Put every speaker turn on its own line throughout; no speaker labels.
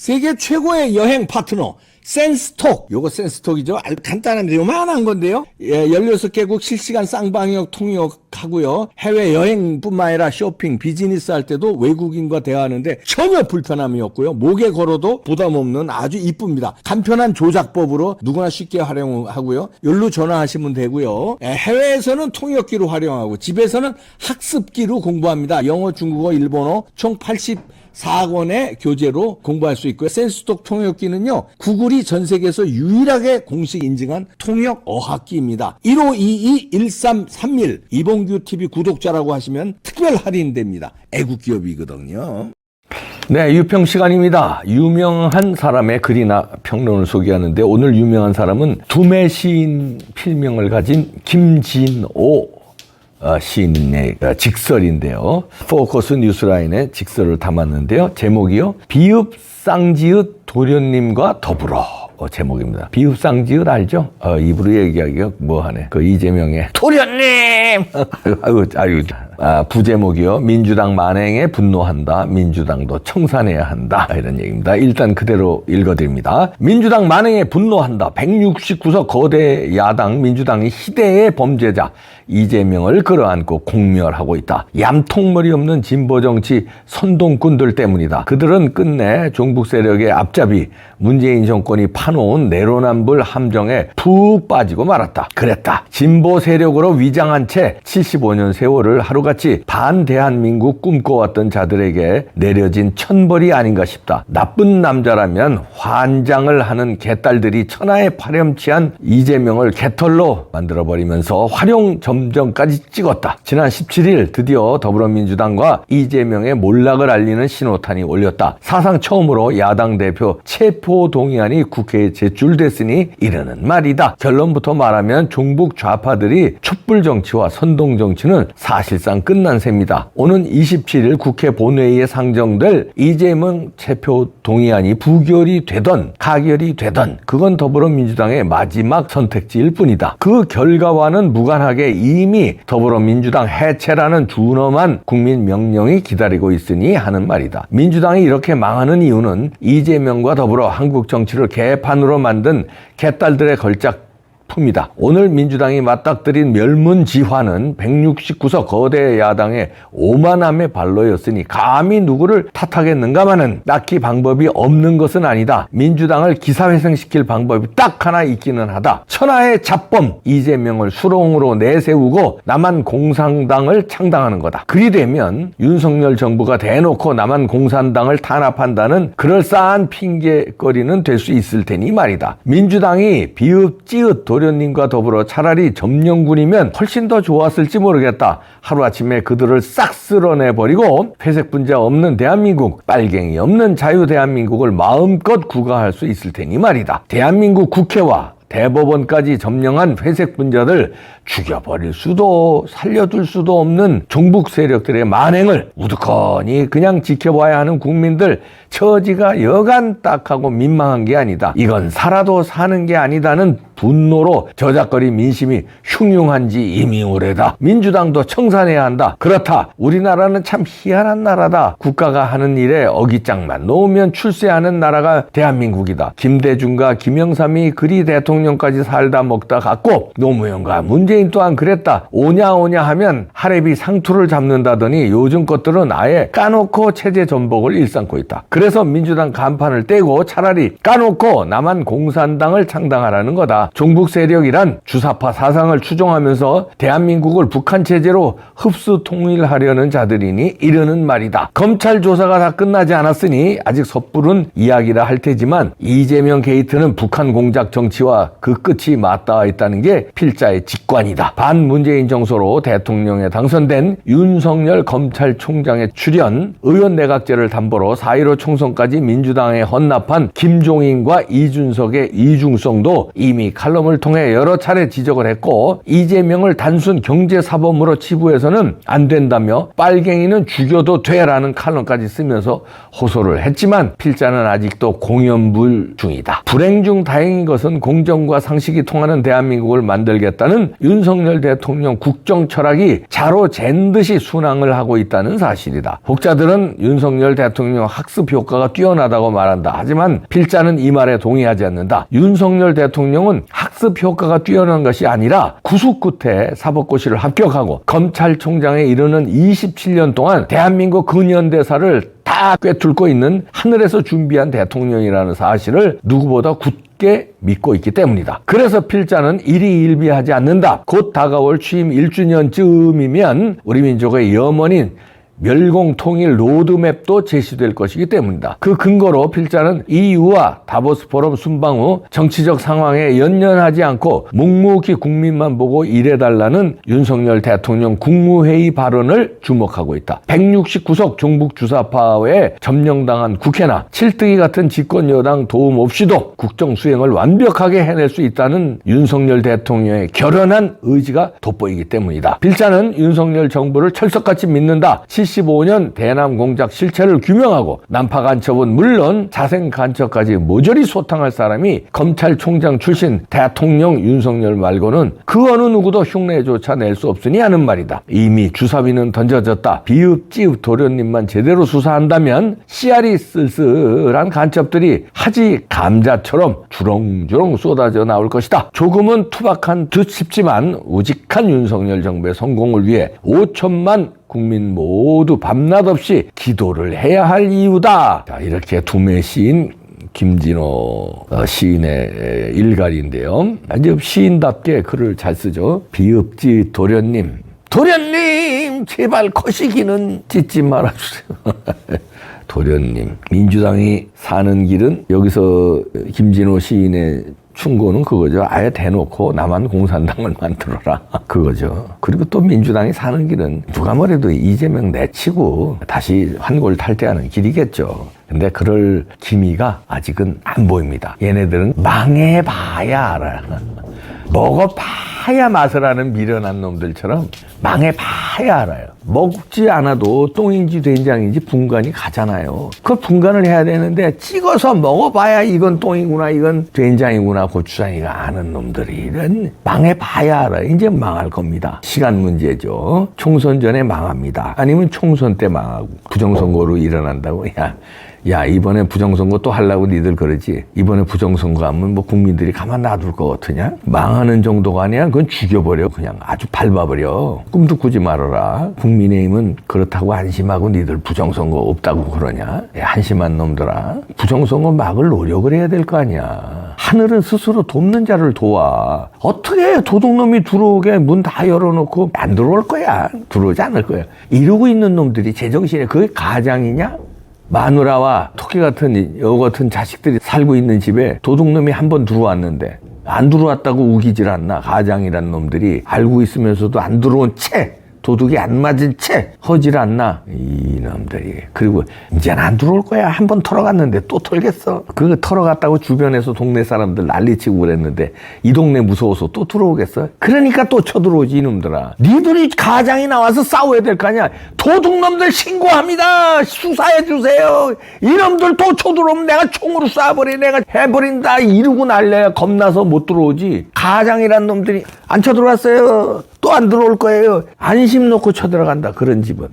세계 최고의 여행 파트너 센스톡. 요거 센스톡이죠. 아주 간단한데 요만한 건데요. 16개국 실시간 쌍방역 통역하고요. 해외 여행뿐만 아니라 쇼핑, 비즈니스 할 때도 외국인과 대화하는데 전혀 불편함이 없고요. 목에 걸어도 부담 없는 아주 이쁩니다. 간편한 조작법으로 누구나 쉽게 활용하고요. 여기로 전화하시면 되고요. 해외에서는 통역기로 활용하고 집에서는 학습기로 공부합니다. 영어, 중국어, 일본어 총 84권의 교재로 공부할 수 있고요. 센스톡 통역기는요, 구글이 전 세계에서 유일하게 공식 인증한 통역 어학기입니다. 1522-1331 이봉규 TV 구독자라고 하시면 특별 할인됩니다. 애국 기업이거든요. 네, 유평 시간입니다. 유명한 사람의 글이나 평론을 소개하는데 오늘 유명한 사람은 두매 시인 필명을 가진 김진오 시인의 직설인데요. 포커스 뉴스라인에 직설을 담았는데요. 제목이요. 비읍상지읒 도련님과 더불어. 제목입니다. 비읍상지읒 알죠? 입으로 얘기하기가 뭐하네. 그 이재명의 도련님! 부제목이요. 민주당 만행에 분노한다. 민주당도 청산해야 한다. 이런 얘기입니다. 일단 그대로 읽어드립니다. 민주당 만행에 분노한다. 169석 거대 야당 민주당이 희대의 범죄자 이재명을 끌어안고 공멸하고 있다. 얌통머리 없는 진보정치 선동꾼들 때문이다. 그들은 끝내 종북 세력의 앞잡이 문재인 정권이 파놓은 내로남불 함정에 푹 빠지고 말았다. 그랬다. 진보 세력으로 위장한 채 75년 세월을 하루같이 반대한민국 꿈꿔왔던 자들에게 내려진 천벌이 아닌가 싶다. 나쁜 남자라면 환장을 하는 개딸들이 천하에 파렴치한 이재명을 개털로 만들어버리면서 활용 점정까지 찍었다. 지난 17일 드디어 더불어민주당과 이재명의 몰락을 알리는 신호탄이 올렸다. 사상 처음으로 야당 대표 체포동의안이 국회에 제출됐으니 이르는 말이다. 결론부터 말하면 종북 좌파들이 촛불 정치와 선동 정치는 사실상 끝난 셈이다. 오는 27일 국회 본회의에 상정될 이재명 체포동의안이 부결이 되던 가결이 되던 그건 더불어민주당의 마지막 선택지일 뿐이다. 그 결과와는 무관하게 이미 더불어민주당 해체라는 준엄한 국민 명령이 기다리고 있으니 하는 말이다. 민주당이 이렇게 망하는 이유는 이재명과 더불어 한국 정치를 개판으로 만든 개딸들의 걸작품이다. 오늘 민주당이 맞닥뜨린 멸문지화는 169석 거대 야당의 오만함의 발로였으니 감히 누구를 탓하겠는가마는 딱히 방법이 없는 것은 아니다. 민주당을 기사회생시킬 방법이 딱 하나 있기는 하다. 천하의 잡범 이재명을 수렁으로 내세우고 남한 공산당을 창당하는 거다. 그리 되면 윤석열 정부가 대놓고 남한 공산당을 탄압한다는 그럴싸한 핑계거리는 될 수 있을 테니 말이다. 민주당이 비읍지읒 도련님과 더불어 차라리 점령군이면 훨씬 더 좋았을지 모르겠다. 하루아침에 그들을 싹 쓸어내버리고 회색 분자 없는 대한민국, 빨갱이 없는 자유 대한민국을 마음껏 구가할 수 있을 테니 말이다. 대한민국 국회와 대법원까지 점령한 회색 분자들 죽여버릴 수도 살려둘 수도 없는 종북 세력들의 만행을 우두커니 그냥 지켜봐야 하는 국민들 처지가 여간 딱하고 민망한 게 아니다. 이건 살아도 사는 게 아니다는 분노로 저작거린 민심이 흉흉한지 이미 오래다. 민주당도 청산해야 한다. 그렇다. 우리나라는 참 희한한 나라다. 국가가 하는 일에 어깃장만 놓으면 출세하는 나라가 대한민국이다. 김대중과 김영삼이 그리 대통령까지 살다 먹다 갔고 노무현과 문재인 또한 그랬다. 오냐 하면 하랩이 상투를 잡는다더니 요즘 것들은 아예 까놓고 체제 전복을 일삼고 있다. 그래서 민주당 간판을 떼고 차라리 까놓고 남한 공산당을 창당하라는 거다. 종북 세력이란 주사파 사상을 추종하면서 대한민국을 북한 체제로 흡수 통일하려는 자들이니 이르는 말이다. 검찰 조사가 다 끝나지 않았으니 아직 섣부른 이야기라 할 테지만 이재명 게이트는 북한 공작 정치와 그 끝이 맞닿아 있다는 게 필자의 직관이다. 반문재인 정서로 대통령에 당선된 윤석열 검찰총장의 출연, 의원 내각제를 담보로 4.15 총선까지 민주당에 헌납한 김종인과 이준석의 이중성도 이미 칼럼을 통해 여러 차례 지적을 했고 이재명을 단순 경제사범으로 치부해서는 안 된다며 빨갱이는 죽여도 돼라는 칼럼까지 쓰면서 호소를 했지만 필자는 아직도 공연불 중이다. 불행 중 다행인 것은 공정과 상식이 통하는 대한민국을 만들겠다는 윤석열 윤석열 대통령 국정 철학이 자로 잰 듯이 순항을 하고 있다는 사실이다. 혹자들은 윤석열 대통령 학습 효과가 뛰어나다고 말한다. 하지만 필자는 이 말에 동의하지 않는다. 윤석열 대통령은 학습 효과가 뛰어난 것이 아니라 구수 끝에 사법고시를 합격하고 검찰총장에 이르는 27년 동안 대한민국 근현대사를 다 꿰뚫고 있는 하늘에서 준비한 대통령이라는 사실을 누구보다 굳게 믿고 있기 때문이다. 그래서 필자는 일희일비하지 않는다. 곧 다가올 취임 1주년쯤이면 우리 민족의 염원인 멸공통일 로드맵도 제시될 것이기 때문이다. 그 근거로 필자는 EU와 다보스 포럼 순방 후 정치적 상황에 연연하지 않고 묵묵히 국민만 보고 일해달라는 윤석열 대통령 국무회의 발언을 주목하고 있다. 169석 종북주사파에 점령당한 국회나 칠뜨기 같은 집권여당 도움 없이도 국정 수행을 완벽하게 해낼 수 있다는 윤석열 대통령의 결연한 의지가 돋보이기 때문이다. 필자는 윤석열 정부를 철석같이 믿는다. 75년 대남 공작 실체를 규명하고 난파 간첩은 물론 자생 간첩까지 모조리 소탕할 사람이 검찰총장 출신 대통령 윤석열 말고는 그 어느 누구도 흉내조차 낼 수 없으니 하는 말이다. 이미 주사위는 던져졌다. 비읍지읍 도련님만 제대로 수사한다면 씨알이 쓸쓸한 간첩들이 하지 감자처럼 주렁주렁 쏟아져 나올 것이다. 조금은 투박한 듯 싶지만 우직한 윤석열 정부의 성공을 위해 5천만 국민 모두 밤낮 없이 기도를 해야 할 이유다. 자, 이렇게 두뇌 시인 김진호 시인의 일갈인데요. 아주 시인답게 글을 잘 쓰죠. 비읍지 도련님, 도련님 제발 거시기는 찢지 말아주세요. 도련님, 민주당이 사는 길은 여기서 김진호 시인의 충고는 그거죠. 아예 대놓고 남한 공산당을 만들어라. 그거죠. 그리고 또 민주당이 사는 길은 누가 뭐래도 이재명 내치고 다시 환골 탈퇴하는 길이겠죠. 근데 그럴 기미가 아직은 안 보입니다. 얘네들은 망해봐야 알아. 먹어봐야 맛을 아는 미련한 놈들처럼 망해봐야 알아요. 먹지 않아도 똥인지 된장인지 분간이 가잖아요. 그 분간을 해야 되는데 찍어서 먹어봐야 이건 똥이구나, 이건 된장이구나, 고추장이가 아는 놈들은 망해봐야 알아요. 이제 망할 겁니다. 시간 문제죠. 총선 전에 망합니다. 아니면 총선 때 망하고 부정선거로 일어난다고. 야 이번에 부정선거 또 하려고 니들 그러지. 이번에 부정선거 하면 뭐 국민들이 가만 놔둘 것 같으냐. 망하는 정도가 아니야. 그건 죽여버려. 그냥 아주 밟아버려. 꿈도 꾸지 말아라. 국민의힘은 그렇다고 안심하고 니들 부정선거 없다고 그러냐. 한심한 놈들아. 부정선거 막을 노력을 해야 될 거 아니야. 하늘은 스스로 돕는 자를 도와. 어떻게 도둑놈이 들어오게 문 다 열어놓고 안 들어올 거야. 들어오지 않을 거야. 이러고 있는 놈들이 제정신에 그게 가장이냐? 마누라와 토끼 같은 여 같은 자식들이 살고 있는 집에 도둑놈이 한 번 들어왔는데 안 들어왔다고 우기질 않나. 가장이란 놈들이 알고 있으면서도 안 들어온 채, 도둑이 안 맞은 채 허질 않나. 이놈들이. 그리고 이제는 안 들어올 거야. 한 번 털어갔는데 또 털겠어. 그거 털어갔다고 주변에서 동네 사람들 난리치고 그랬는데 이 동네 무서워서 또 들어오겠어. 그러니까 또 쳐들어오지 이놈들아. 니들이 가장이 나와서 싸워야 될 거 아니야. 도둑놈들 신고합니다. 수사해 주세요. 이놈들 또 쳐들어오면 내가 총으로 쏴버려. 내가 해버린다. 이러고 난리야. 겁나서 못 들어오지. 가장이란 놈들이 안 쳐들어왔어요. 또 안 들어올 거예요. 안심 놓고 쳐들어간다. 그런 집은.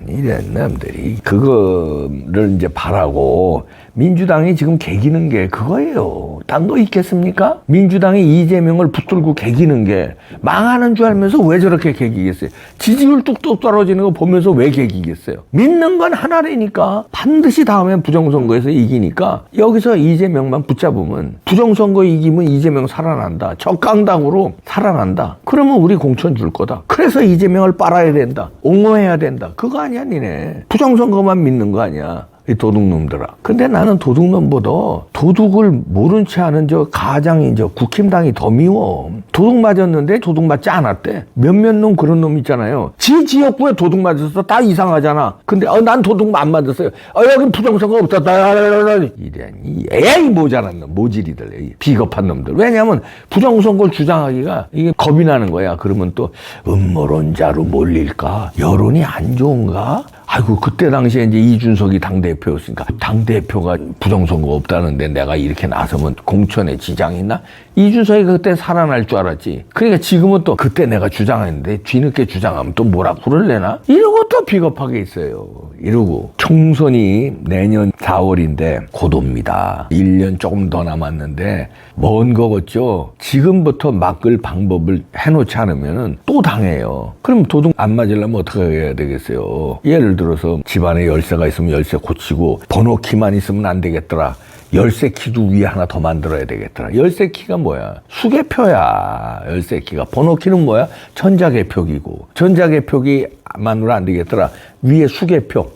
이런 놈들이 그거를 이제 바라고 민주당이 지금 개기는 게 그거예요. 딴 거 있겠습니까? 민주당이 이재명을 붙들고 개기는 게 망하는 줄 알면서 왜 저렇게 개기겠어요? 지지율 뚝뚝 떨어지는 거 보면서 왜 개기겠어요? 믿는 건 하나라니까. 반드시 다음엔 부정선거에서 이기니까 여기서 이재명만 붙잡으면 부정선거 이기면 이재명 살아난다. 적강당으로 살아난다. 그러면 우리 공천 줄 거다. 그래서 이재명을 빨아야 된다. 옹호해야 된다. 그거 아니야 니네. 부정선거만 믿는 거 아니야. 이 도둑놈들아. 근데 나는 도둑놈보다 도둑을 모른 채 하는 저 가장인 저 국힘당이 더 미워. 도둑 맞았는데 도둑 맞지 않았대. 몇몇 놈 그런 놈 있잖아요. 지 지역구에 도둑 맞았어. 다 이상하잖아. 근데 난 도둑 안 맞았어요. 여긴 부정선거 없었다. 이런 이 에이 모자란 놈, 모질이들, 비겁한 놈들. 왜냐하면 부정선거를 주장하기가 이게 겁이 나는 거야. 그러면 또 음모론자로 몰릴까? 여론이 안 좋은가? 아이고 그때 당시에 이제 이준석이 당대표였으니까 당대표가 부정선거 없다는데 내가 이렇게 나서면 공천에 지장이 있나? 이준석이 그때 살아날 줄 알았지. 그러니까 지금은 또 그때 내가 주장했는데 뒤늦게 주장하면 또 뭐라 그럴래나? 이런 것도 비겁하게 있어요. 이러고 총선이 내년 4월인데 고도입니다. 1년 조금 더 남았는데 먼 거겠죠. 지금부터 막을 방법을 해놓지 않으면 또 당해요. 그럼 도둑 안 맞으려면 어떻게 해야 되겠어요? 예를 들어서 집안에 열쇠가 있으면 열쇠 고치고 번호키만 있으면 안 되겠더라. 열쇠 키도 위에 하나 더 만들어야 되겠더라. 열쇠 키가 뭐야? 수개표야. 열쇠 키가. 번호 키는 뭐야? 전자개표기고. 전자개표기만으로 안 되겠더라. 위에 수개표.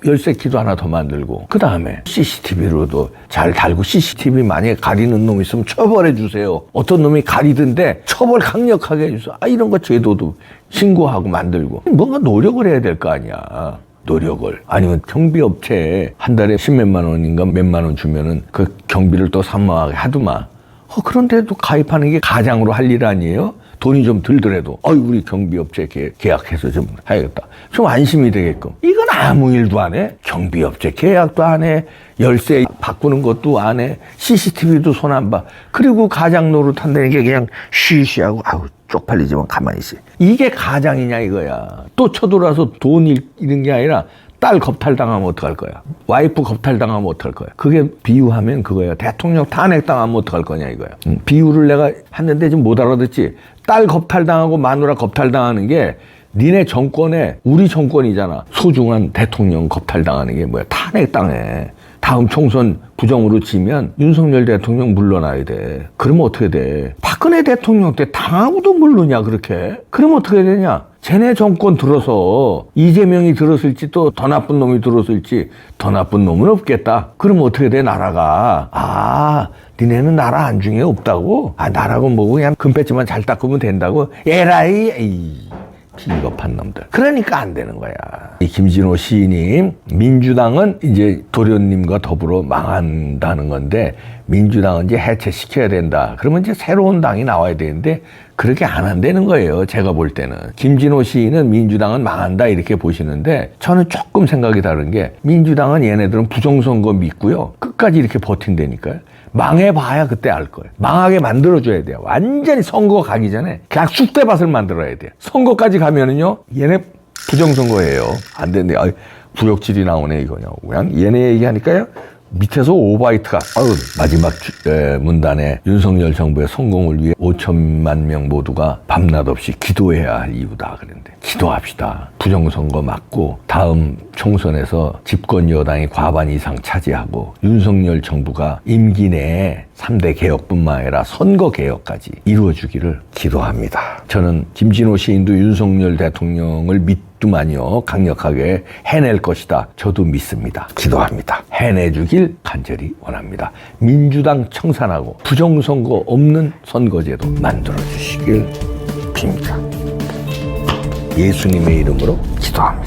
열쇠 키도 하나 더 만들고. 그 다음에 CCTV로도 잘 달고 CCTV 만약에 가리는 놈 있으면 처벌해 주세요. 어떤 놈이 가리던데 처벌 강력하게 해주세요. 이런 거 제도도 신고하고 만들고. 뭔가 노력을 해야 될 거 아니야. 노력을. 아니면 경비업체에 한 달에 10몇만 원인가 몇만 원 주면은 그 경비를 또 산모하게 하더만. 그런데도 가입하는 게 가장으로 할 일 아니에요? 돈이 좀 들더라도 우리 경비업체 계약해서 좀 해야겠다. 좀 안심이 되게끔. 이건 아무 일도 안 해. 경비업체 계약도 안 해. 열쇠 바꾸는 것도 안 해. CCTV도 손 안 봐. 그리고 가장 노릇한다는 게 그냥 쉬쉬하고 쪽팔리지만 가만히 있어. 이게 가장이냐 이거야. 또 쳐들어와서 돈 잃는 게 아니라 딸 겁탈당하면 어떡할 거야? 와이프 겁탈당하면 어떡할 거야? 그게 비유하면 그거야. 대통령 탄핵당하면 어떡할 거냐 이거야. 비유를 내가 했는데 좀 못 알아듣지? 딸 겁탈당하고 마누라 겁탈당하는 게 니네 정권에 우리 정권이잖아. 소중한 대통령 겁탈당하는 게 뭐야? 탄핵당해. 다음 총선 부정으로 지면 윤석열 대통령 물러나야 돼. 그러면 어떻게 돼? 박근혜 대통령 때 당하고도 물러냐 그렇게? 그러면 어떻게 되냐? 쟤네 정권 들어서 이재명이 들었을지 또 더 나쁜 놈이 들었을지 더 나쁜 놈은 없겠다. 그러면 어떻게 돼 나라가? 니네는 나라 안중에 없다고? 나라고 뭐고 그냥 금배지만 잘 닦으면 된다고? 에라이 비겁한 놈들. 그러니까 안 되는 거야. 이 김진호 시인님, 민주당은 이제 도련님과 더불어 망한다는 건데 민주당은 이제 해체시켜야 된다. 그러면 이제 새로운 당이 나와야 되는데 그렇게 안 한다는 거예요. 제가 볼 때는. 김진호 시인은 민주당은 망한다 이렇게 보시는데 저는 조금 생각이 다른 게 민주당은 얘네들은 부정선거 믿고요. 끝까지 이렇게 버틴다니까요. 망해봐야 그때 알 거예요. 망하게 만들어줘야 돼요. 완전히 선거 가기 전에 그냥 쑥대밭을 만들어야 돼요. 선거까지 가면은요, 얘네 부정선거예요. 안 되는데, 부역질이 나오네, 이거냐고. 그냥 얘네 얘기하니까요, 밑에서 오바이트가, 마지막 문단에 윤석열 정부의 성공을 위해 5천만 명 모두가 밤낮 없이 기도해야 할 이유다. 그랬는데, 기도합시다. 부정선거 막고, 다음 총선에서 집권 여당이 과반 이상 차지하고, 윤석열 정부가 임기 내에 3대 개혁뿐만 아니라 선거 개혁까지 이루어주기를 기도합니다. 저는 김진호 시인도 윤석열 대통령을 믿더만요. 강력하게 해낼 것이다. 저도 믿습니다. 기도합니다. 해내주길 간절히 원합니다. 민주당 청산하고 부정선거 없는 선거제도 만들어주시길 빕니다. 예수님의 이름으로 기도합니다.